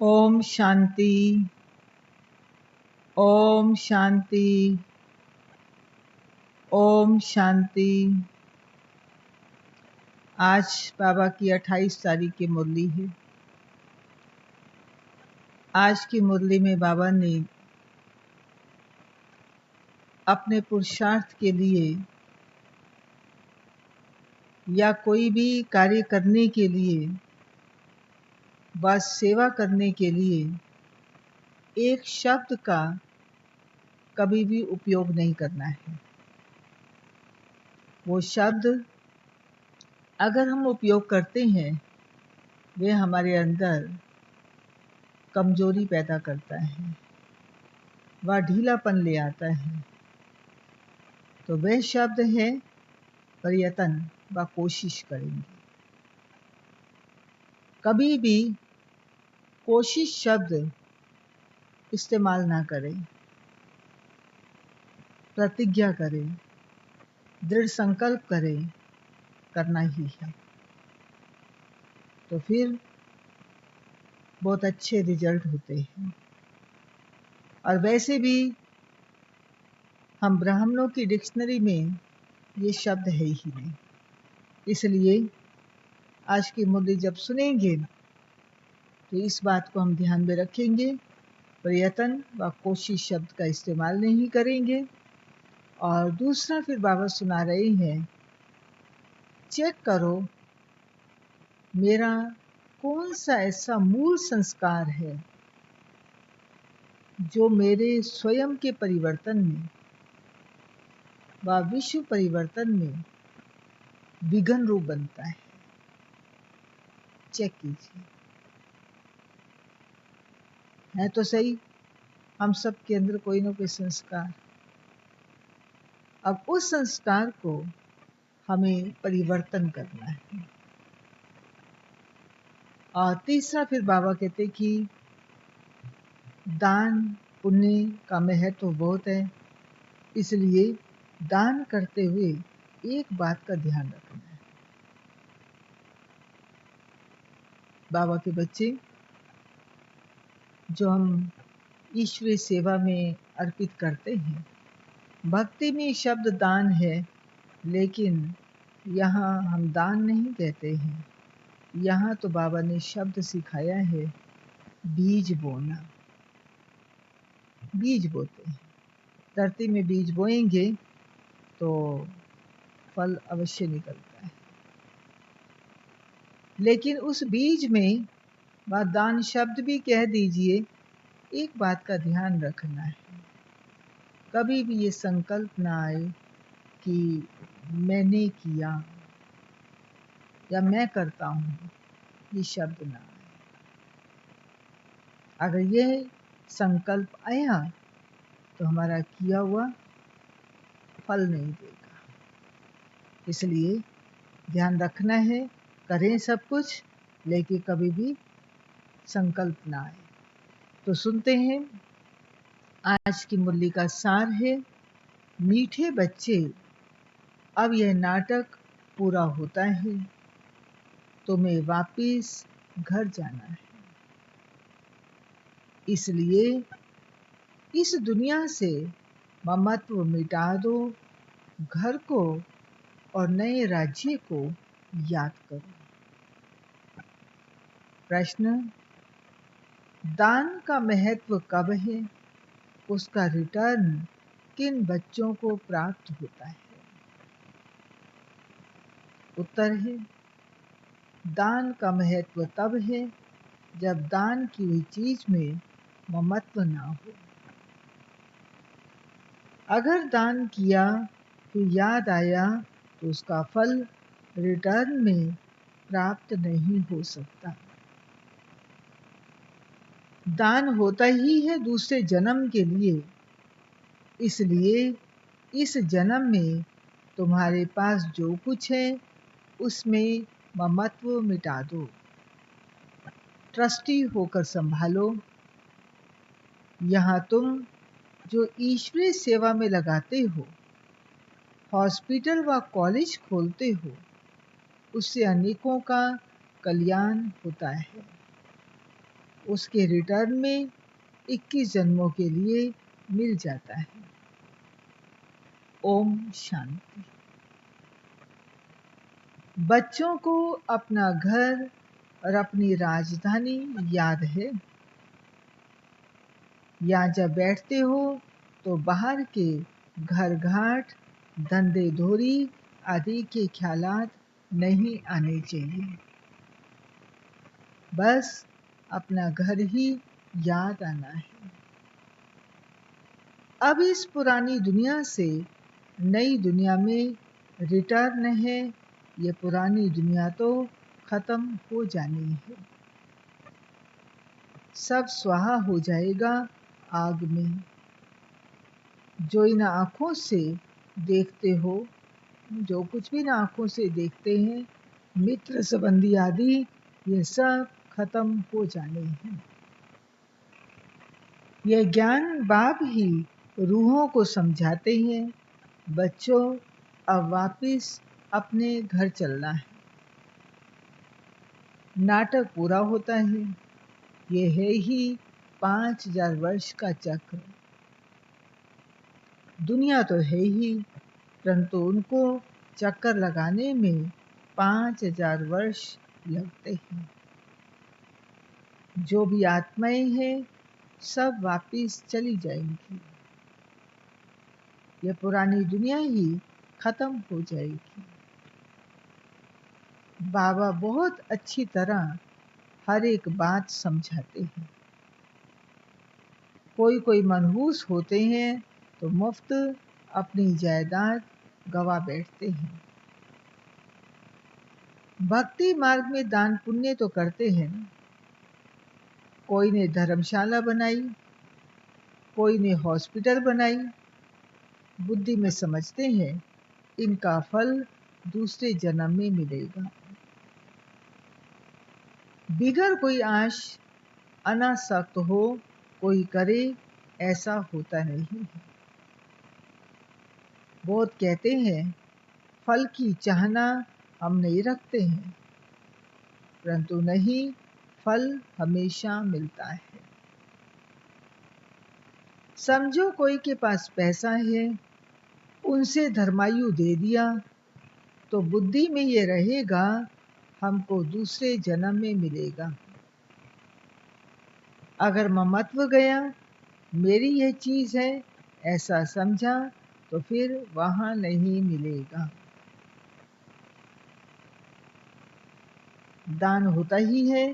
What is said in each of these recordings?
ओम शांति। ओम शांति। ओम शांति। आज बाबा की 28 तारीख की मुरली है। आज की मुरली में बाबा ने अपने पुरुषार्थ के लिए या कोई भी कार्य करने के लिए व सेवा करने के लिए एक शब्द का कभी भी उपयोग नहीं करना है। वो शब्द अगर हम उपयोग करते हैं वे हमारे अंदर कमजोरी पैदा करता है, वह ढीलापन ले आता है। तो वह शब्द है प्रयत्न व कोशिश करेंगे। कभी भी कोशिश शब्द इस्तेमाल ना करें। प्रतिज्ञा करें, दृढ़ संकल्प करें, करना ही है, तो फिर बहुत अच्छे रिजल्ट होते हैं। और वैसे भी हम ब्राह्मणों की डिक्शनरी में ये शब्द है ही नहीं। इसलिए आज की मुरली जब सुनेंगे तो इस बात को हम ध्यान में रखेंगे, प्रयत्न व कोशिश शब्द का इस्तेमाल नहीं करेंगे। और दूसरा फिर बाबा सुना रहे हैं, चेक करो मेरा कौन सा ऐसा मूल संस्कार है जो मेरे स्वयं के परिवर्तन में व विश्व परिवर्तन में विघन रूप बनता है। चेक कीजिए, है तो सही हम सब के अंदर कोई ना कोई संस्कार। अब उस संस्कार को हमें परिवर्तन करना है। और तीसरा फिर बाबा कहते कि दान पुण्य का महत्व बहुत है, इसलिए दान करते हुए एक बात का ध्यान रखना है। बाबा के बच्चे जो हम ईश्वरीय सेवा में अर्पित करते हैं, भक्ति में शब्द दान है, लेकिन यहाँ हम दान नहीं कहते हैं। यहाँ तो बाबा ने शब्द सिखाया है, बीज बोना। बीज बोते हैं, धरती में बीज बोएंगे तो फल अवश्य निकलता है। लेकिन उस बीज में व दान शब्द भी कह दीजिए, एक बात का ध्यान रखना है, कभी भी ये संकल्प ना आए कि मैंने किया या मैं करता हूँ, ये शब्द ना आए। अगर ये संकल्प आया तो हमारा किया हुआ फल नहीं देगा। इसलिए ध्यान रखना है, करें सब कुछ, लेकिन कभी भी संकल्प ना आए। तो सुनते हैं, आज की मुरली का सार है, मीठे बच्चे अब यह नाटक पूरा होता है, तुम्हें वापिस घर जाना है। इसलिए इस दुनिया से ममत्व मिटा दो, घर को और नए राज्य को याद करो। प्रश्न, दान का महत्व कब है? उसका रिटर्न किन बच्चों को प्राप्त होता है? उत्तर है, दान का महत्व तब है जब दान की हुई चीज में ममत्व ना हो। अगर दान किया फिर याद आया तो उसका फल रिटर्न में प्राप्त नहीं हो सकता। दान होता ही है दूसरे जन्म के लिए, इसलिए इस जन्म में तुम्हारे पास जो कुछ है उसमें ममत्व मिटा दो, ट्रस्टी होकर संभालो। यहाँ तुम जो ईश्वरीय सेवा में लगाते हो, हॉस्पिटल व कॉलेज खोलते हो, उससे अनेकों का कल्याण होता है। उसके रिटर्न में 21 जन्मों के लिए मिल जाता है। ओम शांति। बच्चों को अपना घर और अपनी राजधानी याद है। यहाँ जब बैठते हो तो बाहर के घर घाट, धंधे धोरी आदि के ख्यालात नहीं आने चाहिए। बस अपना घर ही याद आना है। अब इस पुरानी दुनिया से नई दुनिया में रिटर्न है। ये पुरानी दुनिया तो खत्म हो जानी है। सब स्वाहा हो जाएगा आग में। जो इन आँखों से देखते हो, जो कुछ भी इन आँखों से देखते हैं, मित्र संबंधी आदि, ये सब खत्म हो जाने हैं। यह ज्ञान बाप ही रूहों को समझाते हैं, बच्चों अब वापिस अपने घर चलना है। नाटक पूरा होता है। ये है ही 5000 वर्ष का चक्र। दुनिया तो है ही, परंतु उनको चक्कर लगाने में 5000 वर्ष लगते हैं। जो भी आत्माएं हैं सब वापिस चली जाएंगी। यह पुरानी दुनिया ही खत्म हो जाएगी। बाबा बहुत अच्छी तरह हर एक बात समझाते हैं। कोई कोई मनहूस होते हैं तो मुफ्त अपनी जायदाद गवा बैठते हैं। भक्ति मार्ग में दान पुण्य तो करते हैं ना। कोई ने धर्मशाला बनाई, कोई ने हॉस्पिटल बनाई। बुद्धि में समझते हैं इनका फल दूसरे जन्म में मिलेगा। बिगर कोई आश अनासक्त हो कोई करे, ऐसा होता नहीं है। बहुत कहते हैं फल की चाहना हम नहीं रखते हैं, परंतु नहीं, फल हमेशा मिलता है। समझो कोई के पास पैसा है, उनसे धर्मायु दे दिया, तो बुद्धि में ये रहेगा हमको दूसरे जन्म में मिलेगा। अगर ममत्व गया, मेरी यह चीज है ऐसा समझा, तो फिर वहां नहीं मिलेगा। दान होता ही है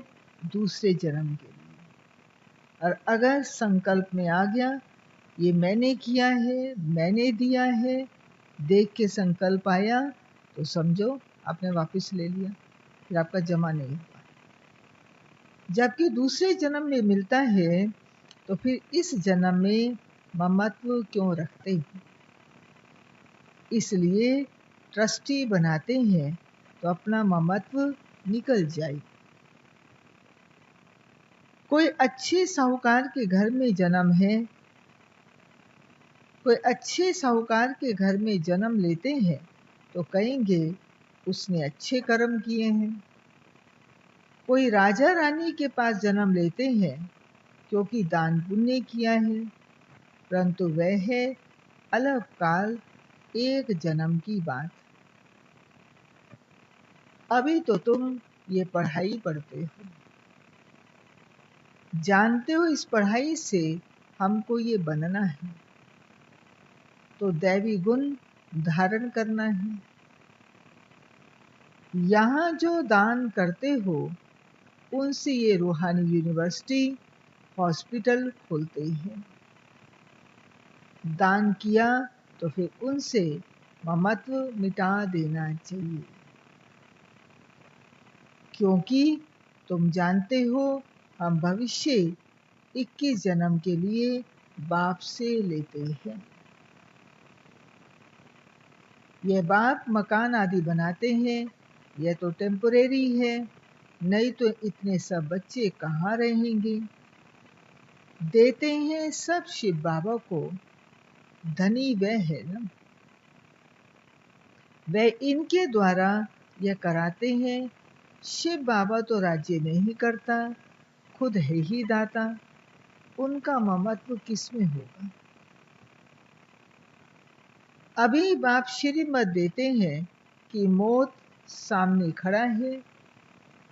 दूसरे जन्म के लिए। और अगर संकल्प में आ गया ये मैंने किया है, मैंने दिया है, देख के संकल्प आया, तो समझो आपने वापस ले लिया, फिर आपका जमा नहीं हुआ। जबकि दूसरे जन्म में मिलता है, तो फिर इस जन्म में ममत्व क्यों रखते हैं? इसलिए ट्रस्टी बनाते हैं तो अपना ममत्व निकल जाए। कोई अच्छे साहूकार के घर में जन्म है, कोई अच्छे साहूकार के घर में जन्म लेते हैं तो कहेंगे उसने अच्छे कर्म किए हैं। कोई राजा रानी के पास जन्म लेते हैं क्योंकि दान पुण्य किया है, परंतु वह है अलग काल, एक जन्म की बात। अभी तो तुम ये पढ़ाई पढ़ते हो, जानते हो इस पढ़ाई से हमको ये बनना है, तो दैवी गुण धारण करना है। यहाँ जो दान करते हो उनसे ये रूहानी यूनिवर्सिटी, हॉस्पिटल खोलते हैं। दान किया तो फिर उनसे ममत्व मिटा देना चाहिए, क्योंकि तुम जानते हो हम भविष्य 21 जन्म के लिए बाप से लेते हैं। यह बाप मकान आदि बनाते हैं, यह तो टेम्परेरी है, नहीं तो इतने सब बच्चे कहाँ रहेंगे। देते हैं सब शिव बाबा को, धनी वह है ना, वह इनके द्वारा यह कराते हैं। शिव बाबा तो राज्य नहीं करता, खुद है ही दाता, उनका ममत्व किसमें होगा। अभी बाप श्रीमत देते हैं कि मौत सामने खड़ा है।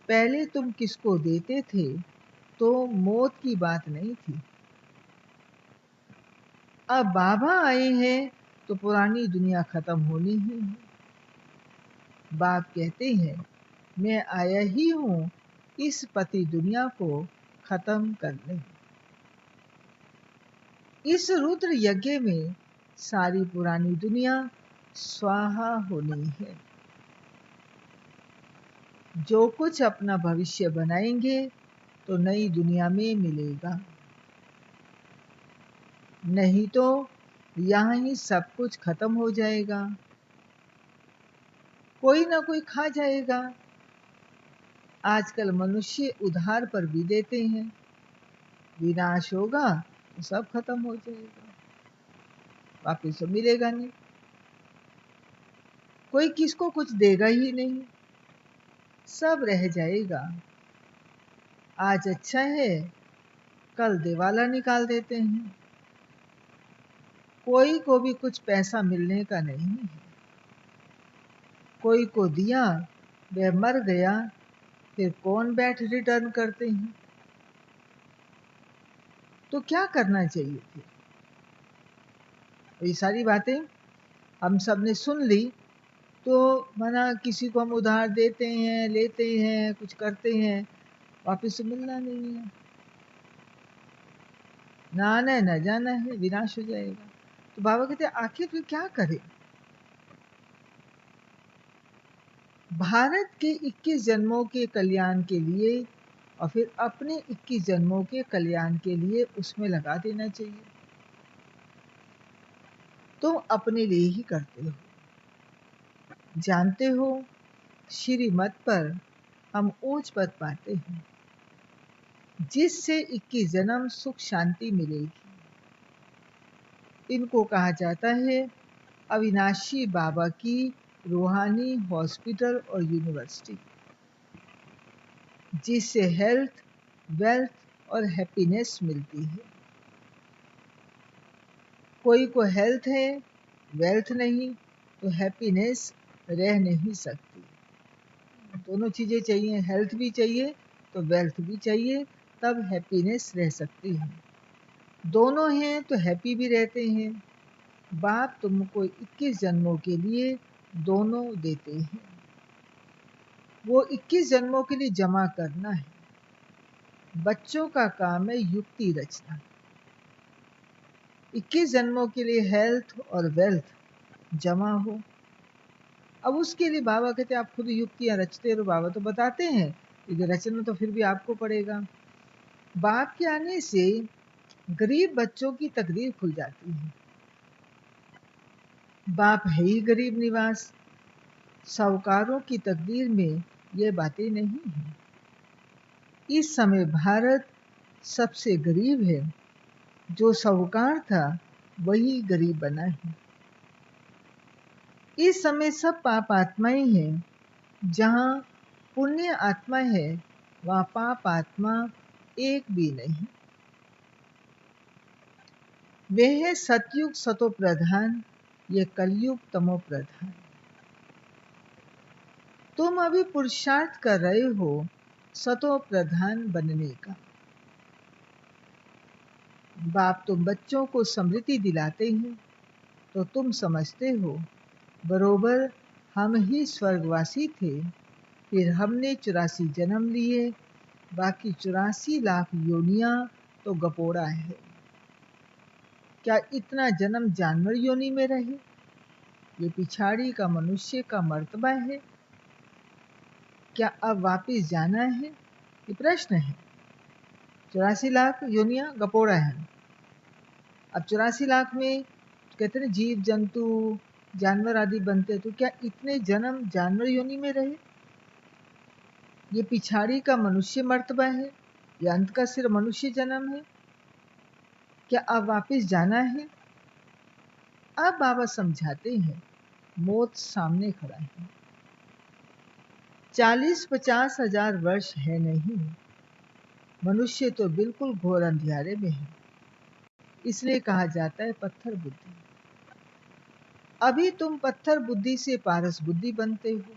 पहले तुम किसको देते थे तो मौत की बात नहीं थी। अब बाबा आए हैं तो पुरानी दुनिया खत्म होनी ही है। बाप कहते हैं मैं आया ही हूं इस पति दुनिया को खत्म करने। इस रुद्र यज्ञ में सारी पुरानी दुनिया स्वाहा होनी है। जो कुछ अपना भविष्य बनाएंगे तो नई दुनिया में मिलेगा, नहीं तो यहाँ ही सब कुछ खत्म हो जाएगा। कोई ना कोई खा जाएगा। आजकल मनुष्य उधार पर भी देते हैं। विनाश होगा तो सब खत्म हो जाएगा, वापिस तो मिलेगा नहीं। कोई किसको कुछ देगा ही नहीं, सब रह जाएगा। आज अच्छा है कल दिवाला निकाल देते हैं। कोई को भी कुछ पैसा मिलने का नहीं है। कोई को दिया वह मर गया, फिर कौन बैठ रिटर्न करते हैं। तो क्या करना चाहिए थे। ये सारी बातें हम सब ने सुन ली तो मना किसी को हम उधार देते हैं, लेते हैं, कुछ करते हैं, वापस से मिलना नहीं है। ना आना है ना जाना है, विनाश हो जाएगा। तो बाबा कहते आखिर फिर क्या करें। भारत के 21 जन्मों के कल्याण के लिए और फिर अपने 21 जन्मों के कल्याण के लिए उसमें लगा देना चाहिए। तुम अपने लिए ही करते हो। जानते हो श्रीमत पर हम ऊंच पद पाते हैं जिससे 21 जन्म सुख शांति मिलेगी। इनको कहा जाता है अविनाशी बाबा की रूहानी हॉस्पिटल और यूनिवर्सिटी, जिससे हेल्थ, वेल्थ और हैप्पीनेस मिलती है। कोई को हेल्थ है, वेल्थ नहीं, तो हैप्पीनेस रह नहीं सकती। दोनों चीज़ें चाहिए, हेल्थ भी चाहिए तो वेल्थ भी चाहिए, तब हैप्पीनेस रह सकती है। दोनों हैं तो हैप्पी भी रहते हैं। बाप तुमको 21 जन्मों के लिए दोनों देते हैं। वो 21 जन्मों के लिए जमा करना है। बच्चों का काम है युक्ति रचना। 21 जन्मों के लिए हेल्थ और वेल्थ जमा हो। अब उसके लिए बाबा कहते आप खुद युक्तियां रचते रहो। बाबा तो बताते हैं कि रचना तो फिर भी आपको पड़ेगा। बाप के आने से गरीब बच्चों की तकदीर खुल जाती है। बाप है ही गरीब निवास। साहूकारों की तकदीर में ये बातें नहीं है। इस समय भारत सबसे गरीब है। जो साहूकार था वही गरीब बना है। इस समय सब पाप आत्माएं हैं। जहाँ पुण्य आत्मा है वहाँ पाप आत्मा एक भी नहीं। वे है सतयुग सतो प्रधान, ये कलयुग तमो प्रधान। तुम अभी पुरुषार्थ कर रहे हो सतो प्रधान बनने का। बाप तुम बच्चों को स्मृति दिलाते हैं तो तुम समझते हो बरोबर हम ही स्वर्गवासी थे, फिर हमने 84 जन्म लिए, बाकी 84 लाख योनियां तो गपोड़ा है। क्या इतना जन्म जानवर योनि में रहे? ये पिछाड़ी का मनुष्य का मर्तबा है। क्या अब वापिस जाना है? ये प्रश्न है। 84 लाख योनियां गपोड़ा है। अब 84 लाख में कहते हैं जीव जंतु जानवर आदि बनते, तो क्या इतने जन्म जानवर योनि में रहे? ये पिछाड़ी का मनुष्य मर्तबा है, ये अंत का सिर्फ मनुष्य जन्म है। क्या अब वापिस जाना है? अब बाबा समझाते हैं मौत सामने खड़ा है। 40-50 हजार वर्ष है नहीं, मनुष्य तो बिल्कुल घोर अंधियारे में है, इसलिए कहा जाता है पत्थर बुद्धि। अभी तुम पत्थर बुद्धि से पारस बुद्धि बनते हो।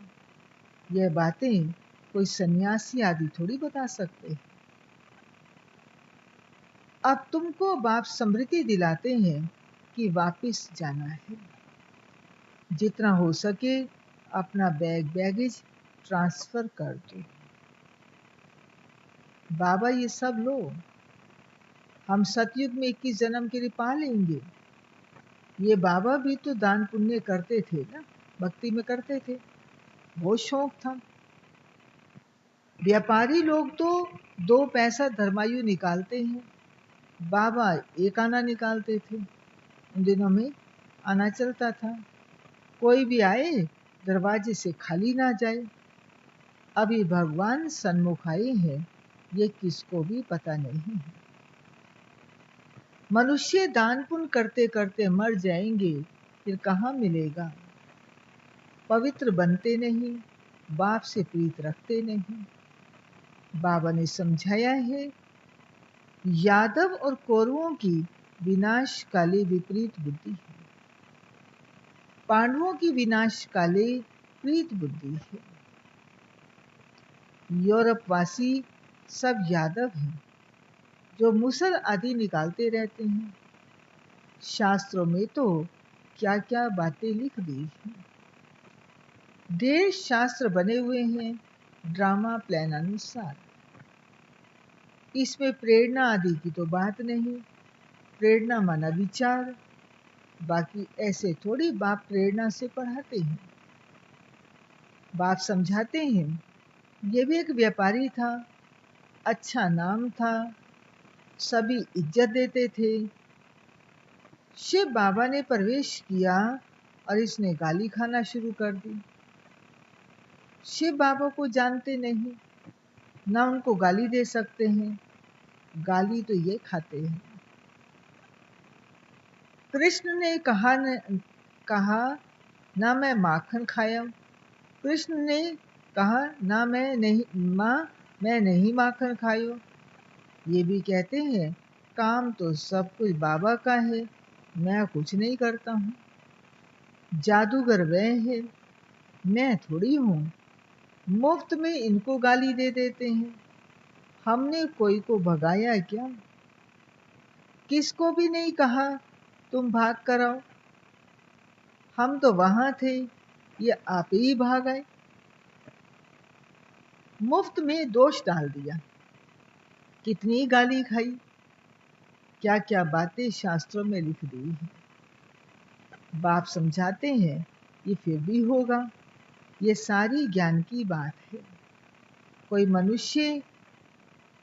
यह बातें कोई सन्यासी आदि थोड़ी बता सकते। अब तुमको बाप स्मृति दिलाते हैं कि वापिस जाना है। जितना हो सके अपना बैगेज ट्रांसफर कर दो। बाबा ये सब लो, हम सतयुग में 21 जन्म के लिए पा लेंगे। ये बाबा भी तो दान पुण्य करते थे ना, भक्ति में करते थे, बहुत शौक था। व्यापारी लोग तो 2 पैसा धर्मायु निकालते हैं, बाबा 1 आना निकालते थे। उन दिनों में आना चलता था, कोई भी आए दरवाजे से खाली ना जाए। अभी भगवान सन्मुख आए हैं, ये किसको भी पता नहीं है। मनुष्य दान पुण्य करते करते मर जाएंगे, फिर कहाँ मिलेगा। पवित्र बनते नहीं, बाप से प्रीत रखते नहीं। बाबा ने समझाया है, यादव और कौरवों की विनाश काले विपरीत बुद्धि है, पांडवों की विनाश काले प्रीत बुद्धि है। यूरोप वासी सब यादव हैं, जो मुसल आदि निकालते रहते हैं। शास्त्रों में तो क्या क्या बातें लिख दी हैं। 1.5 शास्त्र बने हुए हैं ड्रामा प्लान अनुसार। इसमें प्रेरणा आदि की तो बात नहीं, प्रेरणा माना विचार। बाकी ऐसे थोड़ी बाप प्रेरणा से पढ़ाते हैं। बाप समझाते हैं, ये भी एक व्यापारी था, अच्छा नाम था, सभी इज्जत देते थे। शिव बाबा ने प्रवेश किया और इसने गाली खाना शुरू कर दी। शिव बाबा को जानते नहीं, ना उनको गाली दे सकते हैं, गाली तो ये खाते हैं। कृष्ण ने कहा ना मैं माखन खाया। कृष्ण ने कहा ना मैं नहीं माखन खायो। ये भी कहते हैं काम तो सब कुछ बाबा का है, मैं कुछ नहीं करता हूँ। जादूगर वह है, मैं थोड़ी हूँ। मुफ्त में इनको गाली दे देते हैं। हमने कोई को भगाया क्या? किसको भी नहीं कहा तुम भाग कर आओ। हम तो वहां थे, ये आप ही भाग आए। मुफ्त में दोष डाल दिया, कितनी गाली खाई, क्या क्या बातें शास्त्रों में लिख दी है। बाप समझाते हैं ये फिर भी होगा, ये सारी ज्ञान की बात है। कोई मनुष्य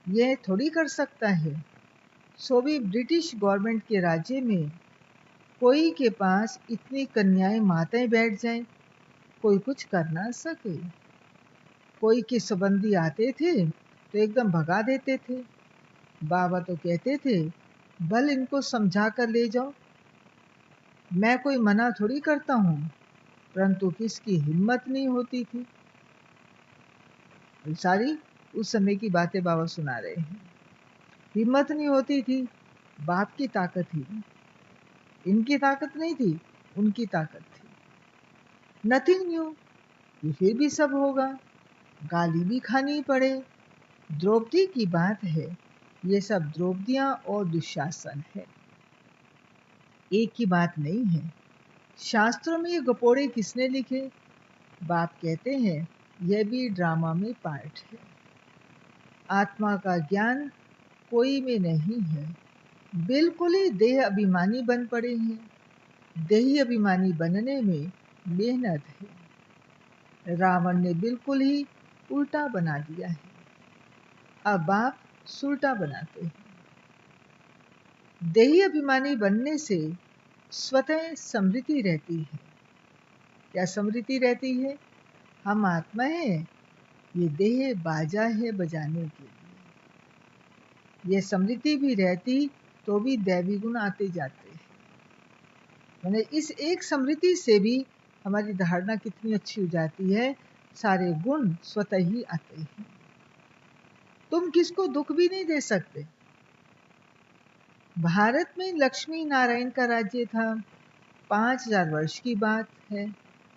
यह थोड़ी कर सकता है, सो भी ब्रिटिश गवर्नमेंट के राज्य में कोई के पास इतनी कन्याएं माताएं बैठ जाएं, कोई कुछ कर ना सके। कोई के संबंधी आते थे तो एकदम भगा देते थे। बाबा तो कहते थे भल इनको समझा कर ले जाओ। मैं कोई मना थोड़ी करता हूँ, परंतु किसकी हिम्मत नहीं होती थी। सारी उस समय की बातें बाबा सुना रहे हैं। हिम्मत नहीं होती थी, बाप की ताकत थी, इनकी ताकत नहीं थी, उनकी ताकत थी। नथिंग न्यू, ये फिर भी सब होगा, गाली भी खानी पड़े। द्रौपदी की बात है, ये सब द्रौपदियां और दुशासन है, एक ही बात नहीं है। शास्त्रों में ये गपोड़े किसने लिखे? बाप कहते हैं यह भी ड्रामा में पार्ट है। आत्मा का ज्ञान कोई में नहीं है, बिल्कुल ही देह अभिमानी बन पड़े हैं। देही अभिमानी बनने में मेहनत है। रावण ने बिल्कुल ही उल्टा बना दिया है, अब बाप सुलटा बनाते हैं। देही अभिमानी बनने से स्वतः समृद्धि रहती है। क्या समृद्धि रहती है? हम आत्मा है, ये देह बाजा है बजाने के लिए। ये समृद्धि भी रहती तो भी दैवी गुण आते जाते हैं। मैंने इस एक समृद्धि से भी हमारी धारणा कितनी अच्छी हो जाती है, सारे गुण स्वतः ही आते हैं। तुम किसको दुख भी नहीं दे सकते। भारत में लक्ष्मी नारायण का राज्य था। 5000 वर्ष की बात है।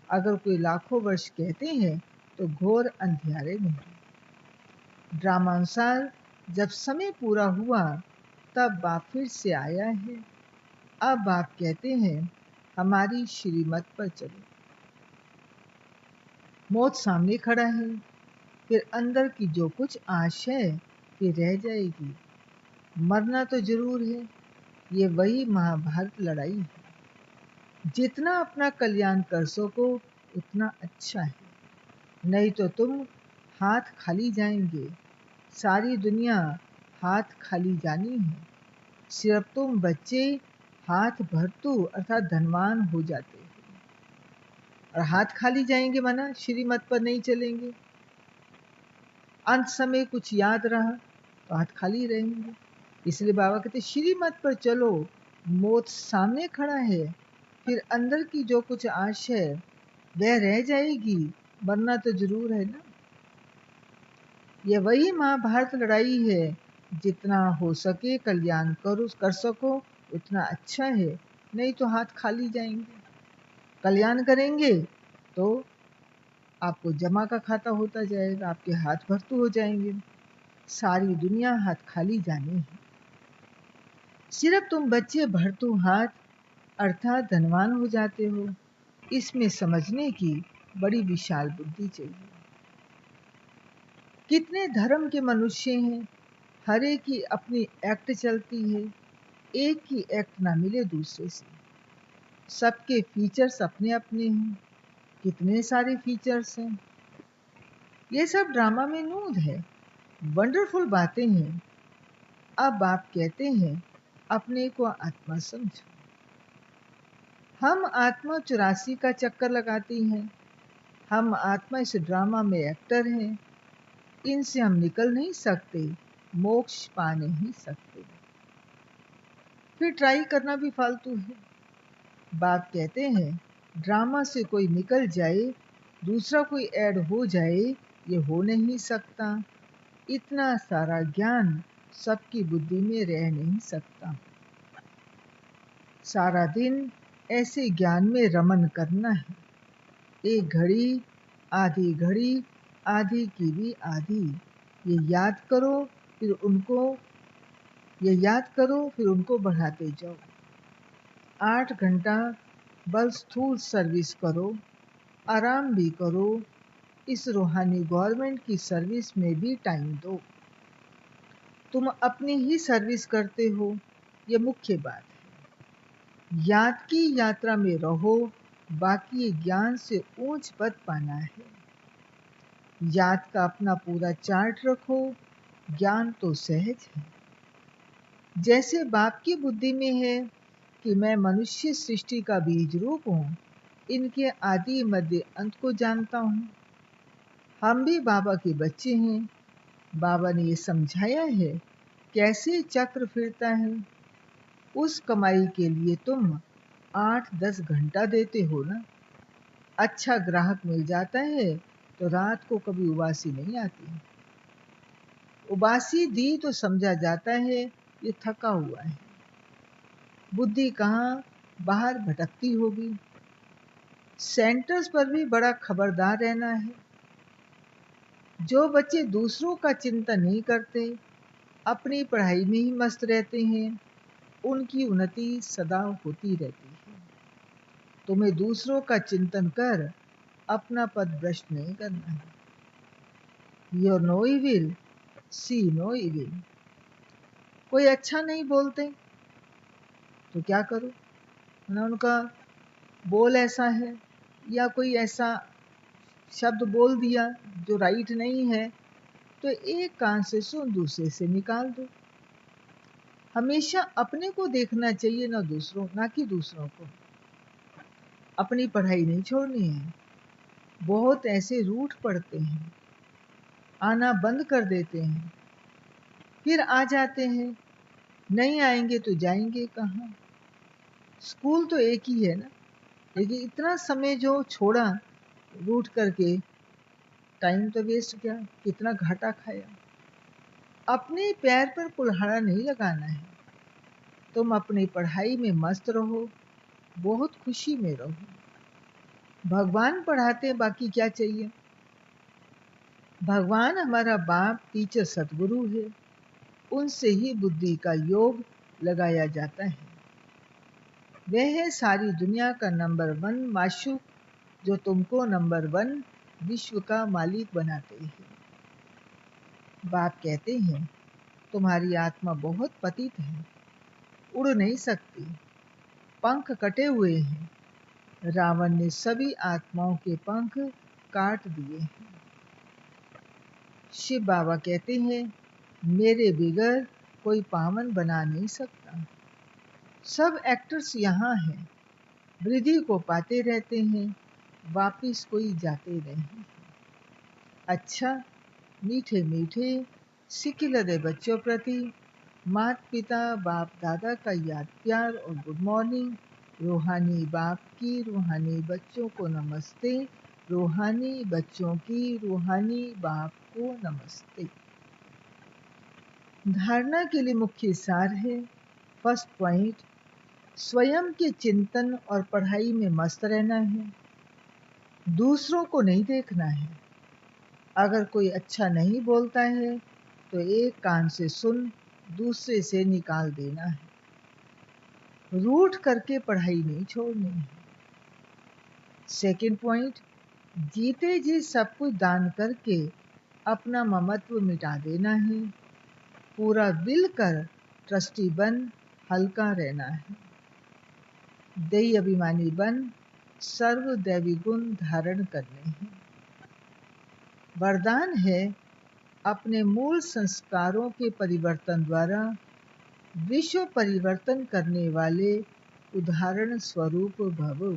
अगर कोई लाखों वर्ष कहते हैं तो घोर अंधियारे में है। ड्रामानुसार जब समय पूरा हुआ तब बाप फिर से आया है। अब बाप कहते हैं हमारी श्रीमत पर चलो। मौत सामने खड़ा है, फिर अंदर की जो कुछ आश है फिर रह जाएगी। मरना तो जरूर है, ये वही महाभारत लड़ाई है। जितना अपना कल्याण कर सको उतना अच्छा है, नहीं तो तुम हाथ खाली जाएंगे। सारी दुनिया हाथ खाली जानी है, सिर्फ तुम बच्चे हाथ भरतू अर्थात धनवान हो जाते हैं। और हाथ खाली जाएंगे माना श्रीमत पर नहीं चलेंगे। अंत समय कुछ याद रहा तो हाथ खाली रहेंगे। इसलिए बाबा कहते श्रीमत पर चलो। मौत सामने खड़ा है, फिर अंदर की जो कुछ आश है वह रह जाएगी। मरना तो जरूर है ना। यह वही महाभारत लड़ाई है। जितना हो सके कल्याण कर सको उतना अच्छा है, नहीं तो हाथ खाली जाएंगे। कल्याण करेंगे तो आपको जमा का खाता होता जाएगा, आपके हाथ भरतू हो जाएंगे। सारी दुनिया हाथ खाली जानी है, सिर्फ तुम बच्चे भरतू हाथ अर्थात धनवान हो जाते हो। इसमें समझने की बड़ी विशाल बुद्धि चाहिए। कितने धर्म के मनुष्य हैं, हर एक की अपनी एक्ट चलती है, एक की एक्ट ना मिले दूसरे से। सबके फीचर्स अपने अपने हैं, कितने सारे फीचर्स हैं। ये सब ड्रामा में नूद है, वंडरफुल बातें हैं। अब आप कहते हैं अपने को आत्मा समझो। हम आत्मा 84 का चक्कर लगाती हैं। हम आत्मा इस ड्रामा में एक्टर हैं। इनसे हम निकल नहीं सकते, मोक्ष पा नहीं सकते। फिर ट्राई करना भी फालतू है। बाप कहते हैं ड्रामा से कोई निकल जाए, दूसरा कोई ऐड हो जाए, ये हो नहीं सकता। इतना सारा ज्ञान सबकी बुद्धि में रह नहीं सकता। सारा दिन ऐसे ज्ञान में रमन करना है। एक घड़ी, आधी घड़ी, आधी की भी आधी। ये याद करो फिर उनको बढ़ाते जाओ। 8 घंटा बस स्थूल सर्विस करो, आराम भी करो। इस रूहानी गवर्नमेंट की सर्विस में भी टाइम दो। तुम अपनी ही सर्विस करते हो, ये मुख्य बात है। याद की यात्रा में रहो, बाकी ज्ञान से ऊंच पद पाना है। याद का अपना पूरा चार्ट रखो, ज्ञान तो सहज है। जैसे बाप की बुद्धि में है कि मैं मनुष्य सृष्टि का बीज रूप हूँ, इनके आदि मध्य अंत को जानता हूँ। हम भी बाबा के बच्चे हैं। बाबा ने ये समझाया है कैसे चक्र फिरता है। उस कमाई के लिए तुम 8-10 घंटा देते हो ना। अच्छा ग्राहक मिल जाता है तो रात को कभी उबासी नहीं आती। उबासी दी तो समझा जाता है ये थका हुआ है। बुद्धि कहाँ बाहर भटकती होगी। सेंटर्स पर भी बड़ा खबरदार रहना है। जो बच्चे दूसरों का चिंतन नहीं करते, अपनी पढ़ाई में ही मस्त रहते हैं, उनकी उन्नति सदा होती रहती है। तुम्हें दूसरों का चिंतन कर अपना पद भ्रष्ट नहीं करना है। Your no evil, see no evil. कोई अच्छा नहीं बोलते तो क्या करो ना, उनका बोल ऐसा है या कोई ऐसा शब्द बोल दिया जो राइट नहीं है तो एक कान से सुन दूसरे से निकाल दो। हमेशा अपने को देखना चाहिए ना कि दूसरों को। अपनी पढ़ाई नहीं छोड़नी है। बहुत ऐसे रूठ पड़ते हैं, आना बंद कर देते हैं, फिर आ जाते हैं। नहीं आएंगे तो जाएंगे कहाँ। स्कूल तो एक ही है ना, लेकिन इतना समय जो छोड़ा रूठ करके, टाइम तो वेस्ट किया, कितना घाटा खाया। अपने पैर पर कुल्हाड़ा नहीं लगाना है। तुम अपनी पढ़ाई में मस्त रहो, बहुत खुशी में रहो। भगवान पढ़ाते हैं, बाकी क्या चाहिए। भगवान हमारा बाप, टीचर, सतगुरु है। उनसे ही बुद्धि का योग लगाया जाता है। वह है सारी दुनिया का नंबर 1 माशूक, जो तुमको नंबर 1 विश्व का मालिक बनाते हैं। बाप कहते हैं, तुम्हारी आत्मा बहुत पतित है, उड़ नहीं सकती, पंख कटे हुए हैं। रावण ने सभी आत्माओं के पंख काट दिए हैं। शिव बाबा कहते हैं, मेरे बिगैर कोई पावन बना नहीं सकता। सब एक्टर्स यहाँ हैं, वृद्धि को पाते रहते हैं, वापिस कोई जाते नहीं। अच्छा, मीठे मीठे सिकिलदे बच्चों प्रति माता पिता बाप दादा का याद प्यार और गुड मॉर्निंग। रूहानी बाप की रूहानी बच्चों को नमस्ते। रूहानी बच्चों की रूहानी बाप को नमस्ते। धारणा के लिए मुख्य सार है। फर्स्ट पॉइंट, स्वयं के चिंतन और पढ़ाई में मस्त रहना है। दूसरों को नहीं देखना है। अगर कोई अच्छा नहीं बोलता है तो एक कान से सुन, दूसरे से निकाल देना है। रूठ करके पढ़ाई नहीं छोड़नी है। सेकंड पॉइंट, जीते जी सब कुछ दान करके अपना ममत्व मिटा देना है। पूरा दिल कर ट्रस्टी बन, हल्का रहना है। दैवी अभिमानी बन, सर्व दैवी गुण धारण करने हैं। वरदान है, अपने मूल संस्कारों के परिवर्तन द्वारा विश्व परिवर्तन करने वाले उदाहरण स्वरूप भव।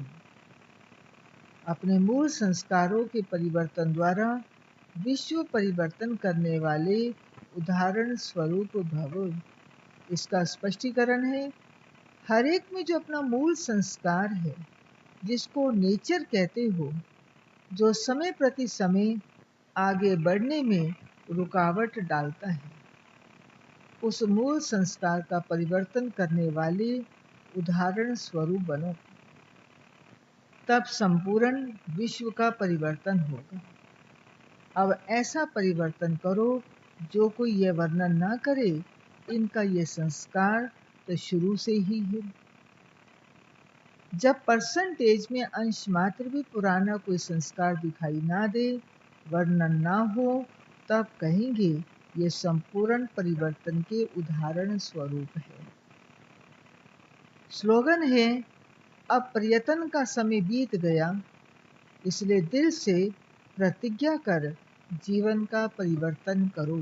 अपने मूल संस्कारों के परिवर्तन द्वारा विश्व परिवर्तन करने वाले उदाहरण स्वरूप भव। इसका स्पष्टीकरण है, हर एक में जो अपना मूल संस्कार है, जिसको नेचर कहते हो, जो समय प्रति समय आगे बढ़ने में रुकावट डालता है, उस मूल संस्कार का परिवर्तन करने वाले उदाहरण स्वरूप बनो। तब संपूर्ण विश्व का परिवर्तन होगा। अब ऐसा परिवर्तन करो जो कोई यह वर्णन ना करे, इनका ये संस्कार तो शुरू से ही है। जब परसेंटेज में अंश मात्र भी पुराना कोई संस्कार दिखाई ना दे, वर्णन ना हो, तब कहेंगे ये संपूर्ण परिवर्तन के उदाहरण स्वरूप है। स्लोगन है, अब प्रयत्न का समय बीत गया, इसलिए दिल से प्रतिज्ञा कर जीवन का परिवर्तन करो।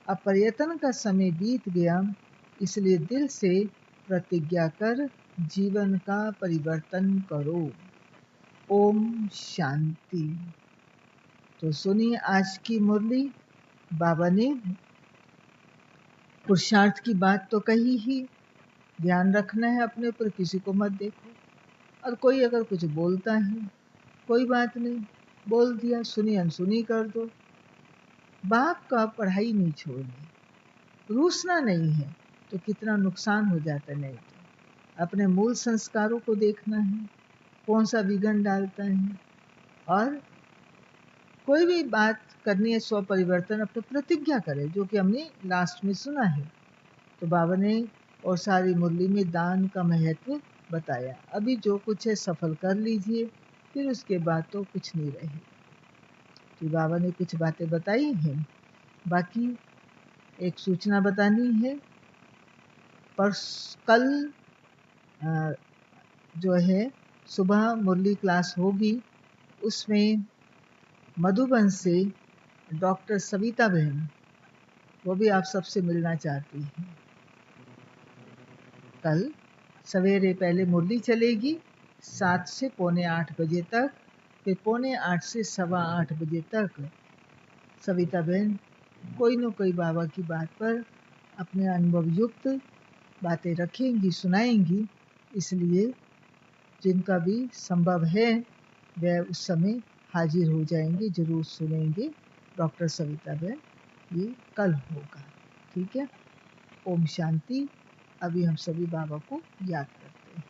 अब प्रयत्न का समय बीत गया, इसलिए दिल से प्रतिज्ञा कर जीवन का परिवर्तन करो। ओम शांति। तो सुनिए आज की मुरली। बाबा ने पुरुषार्थ की बात तो कही ही, ध्यान रखना है अपने ऊपर, किसी को मत देखो। और कोई अगर कुछ बोलता है, कोई बात नहीं, बोल दिया, सुनी अनसुनी कर दो। बाप का पढ़ाई नहीं छोड़नी, रूसना नहीं है तो कितना नुकसान हो जाता है। नहीं तो अपने मूल संस्कारों को देखना है, कौन सा विघन डालता है। और कोई भी बात करनी है, स्व परिवर्तन, अपने प्रतिज्ञा करे, जो कि हमने लास्ट में सुना है। तो बाबा ने और सारी मुरली में दान का महत्व बताया। अभी जो कुछ है सफल कर लीजिए, फिर उसके बाद तो कुछ नहीं रहे। तो बाबा ने कुछ बातें बताई हैं। बाकी एक सूचना बतानी है, पर कल जो है सुबह मुरली क्लास होगी, उसमें मधुबन से डॉक्टर सविता बहन, वो भी आप सबसे मिलना चाहती हैं। कल सवेरे पहले मुरली चलेगी 7 से पौने 8 बजे तक, फिर पौने 8 से 8:15 बजे तक सविता बहन कोई न कोई बाबा की बात पर अपने अनुभव युक्त बातें रखेंगी, सुनाएंगी। इसलिए जिनका भी संभव है वह उस समय हाजिर हो जाएंगे, जरूर सुनेंगे डॉक्टर सविता बहन। ये कल होगा। ठीक है, ओम शांति। अभी हम सभी बाबा को याद करते हैं।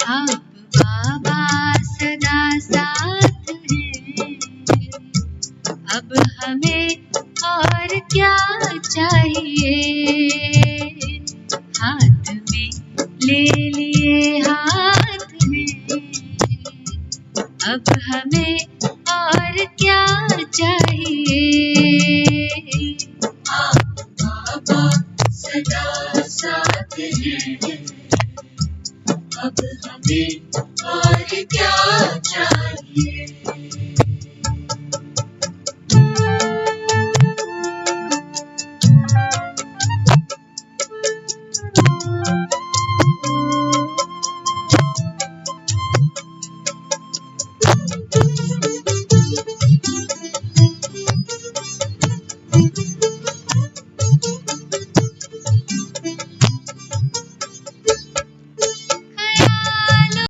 आप बाबा सदा साथ हैं, अब हमें और क्या चाहिए। हाथ में ले लिए हाथ में, अब हमें और क्या चाहिए। आप बाबा सदा साथ हैं, अब हमें और क्या चाहिए।